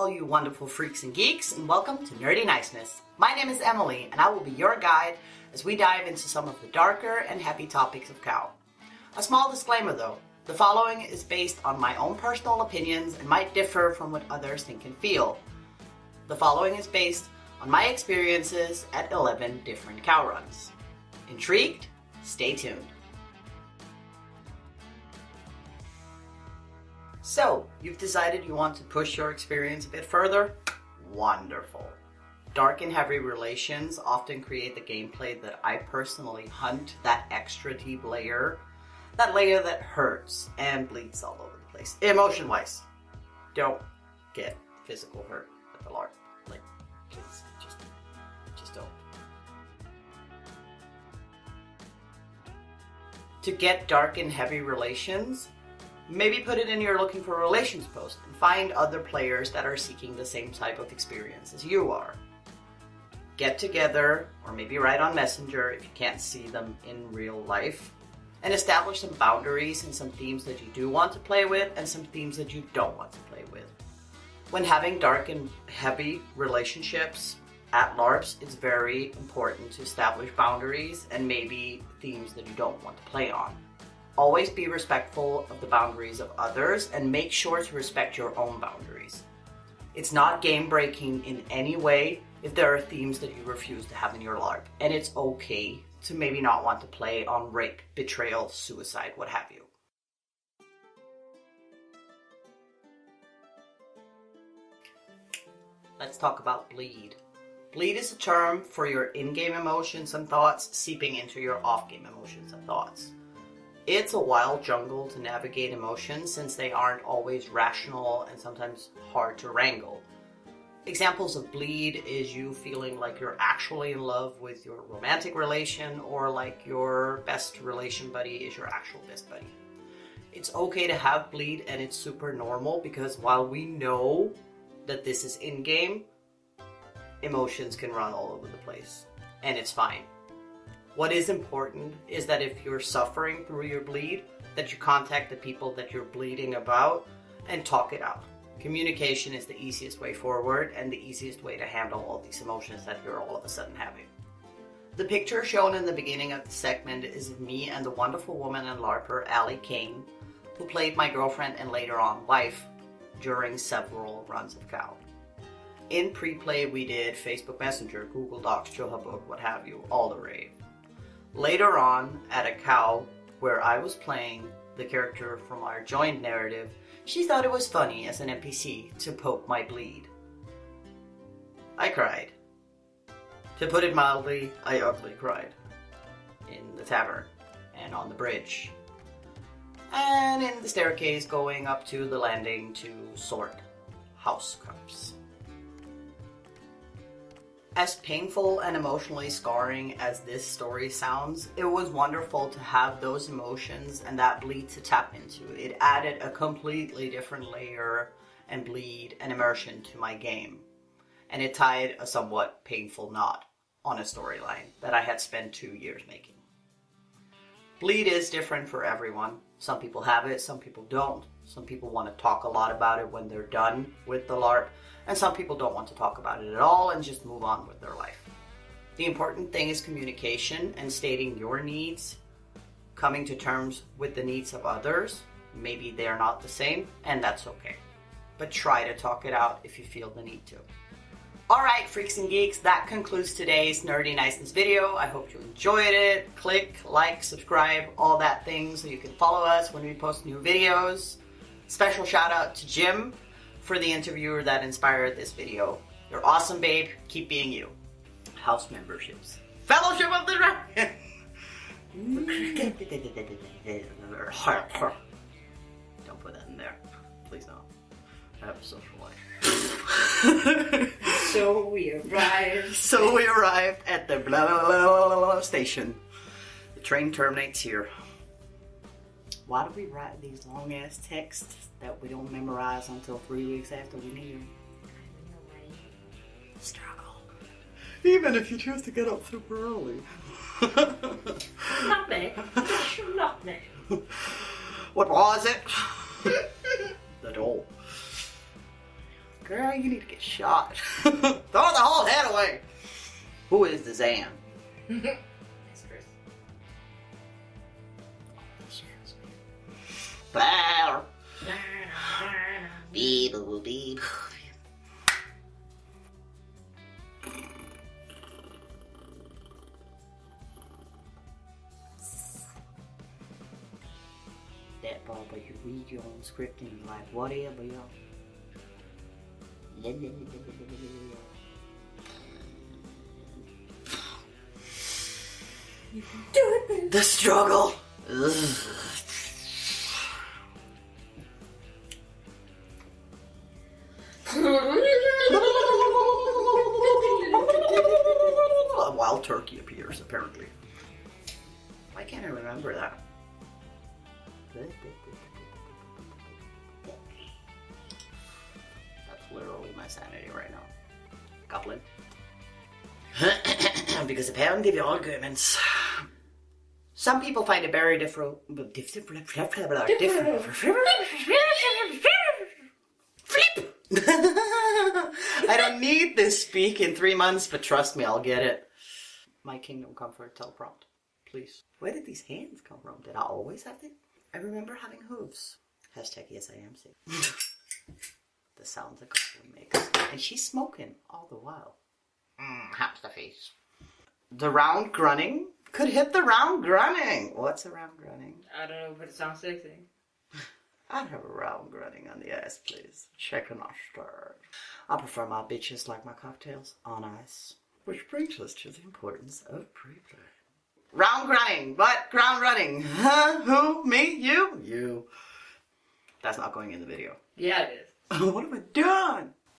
all you wonderful freaks and geeks, and welcome to Nerdy Niceness. My name is Emily, and I will be your guide as we dive into some of the darker and heavy topics of COW. A small disclaimer though, the following is based on my own personal opinions and might differ from what others think and feel. The following is based on my experiences at 11 different COW runs. Intrigued? Stay tuned. So, you've decided you want to push your experience a bit further? Wonderful. Dark and heavy relations often create the gameplay that I personally hunt, that extra deep layer. That layer that hurts and bleeds all over the place. Emotion-wise. Don't get physical hurt at the LARP. Like, please, just don't. To get dark and heavy relations, maybe put it in your looking for relations post and find other players that are seeking the same type of experience as you are. Get together, or maybe write on Messenger if you can't see them in real life, and establish some boundaries and some themes that you do want to play with and some themes that you don't want to play with. When having dark and heavy relationships at LARPs, it's very important to establish boundaries and maybe themes that you don't want to play on. Always be respectful of the boundaries of others and make sure to respect your own boundaries. It's not game breaking in any way if there are themes that you refuse to have in your LARP, and it's okay to maybe not want to play on rape, betrayal, suicide, what have you. Let's talk about bleed. Bleed is a term for your in-game emotions and thoughts seeping into your off-game emotions and thoughts. It's a wild jungle to navigate emotions since they aren't always rational and sometimes hard to wrangle. Examples of bleed is you feeling like you're actually in love with your romantic relation or like your best relation buddy is your actual best buddy. It's okay to have bleed and it's super normal because while we know that this is in-game, emotions can run all over the place and it's fine. What is important is that if you're suffering through your bleed, that you contact the people that you're bleeding about and talk it out. Communication is the easiest way forward and the easiest way to handle all these emotions that you're all of a sudden having. The picture shown in the beginning of the segment is of me and the wonderful woman and LARPer Allie Kane, who played my girlfriend and later on wife during several runs of COW. In pre-play we did Facebook Messenger, Google Docs, Czocha Book, what have you, all the rave. Later on, at a COW where I was playing the character from our joined narrative, she thought it was funny as an NPC to poke my bleed. I cried. To put it mildly, I ugly cried. In the tavern, and on the bridge, and in the staircase going up to the landing to sort house cups. As painful and emotionally scarring as this story sounds, it was wonderful to have those emotions and that bleed to tap into. It added a completely different layer and bleed and immersion to my game. And it tied a somewhat painful knot on a storyline that I had spent 2 years making. Bleed is different for everyone. Some people have it, some people don't. Some people want to talk a lot about it when they're done with the LARP, and some people don't want to talk about it at all and just move on with their life. The important thing is communication and stating your needs, coming to terms with the needs of others. Maybe they're not the same, and that's okay. But try to talk it out if you feel the need to. Alright, freaks and geeks, that concludes today's Nerdy Niceness video. I hope you enjoyed it. Click, like, subscribe, all that thing so you can follow us when we post new videos. Special shout out to Jim for the interviewer that inspired this video. You're awesome, babe. Keep being you. House memberships. Fellowship of the Dragon! Don't put that in there. Please don't. I have a social life. So we arrived. So we arrived at the blah blah blah blah blah station. The train terminates here. Why do we write these long ass texts that we don't memorize until 3 weeks after we need them? Struggle. Even if you choose to get up super early. Not me. Not me. What was it? The doll. Girl, you need to get shot. Throw the whole head away. Who is the Zan? It's Chris. Blah. Beep, boop, beep. That part where you read your own script and you're like, whatever, y'all. You can do it, baby. The struggle. Ugh. A wild turkey appears, apparently. Why can't I remember that? That's literally my sanity right now. Goblin. Because apparently the arguments. Some people find it very different. Flip! I don't need this speak in 3 months, but trust me, I'll get it. My kingdom come for a teleprompt, please. Where did these hands come from? Did I always have them? I remember having hooves. Hashtag yes I am sick. The sounds a goblin makes. And she's smoking all the while. Hamster face. The round grunting could hit the round grunting. What's a round grunting? I don't know, but it sounds sexy. I'd have a round grunting on the ice, please. Shaken not stirred. I prefer my bitches like my cocktails on ice. Which brings us to the importance of pre-play. Round grunting, but ground running. Huh? Who? Me? You? You. That's not going in the video. Yeah, it is. What have I done?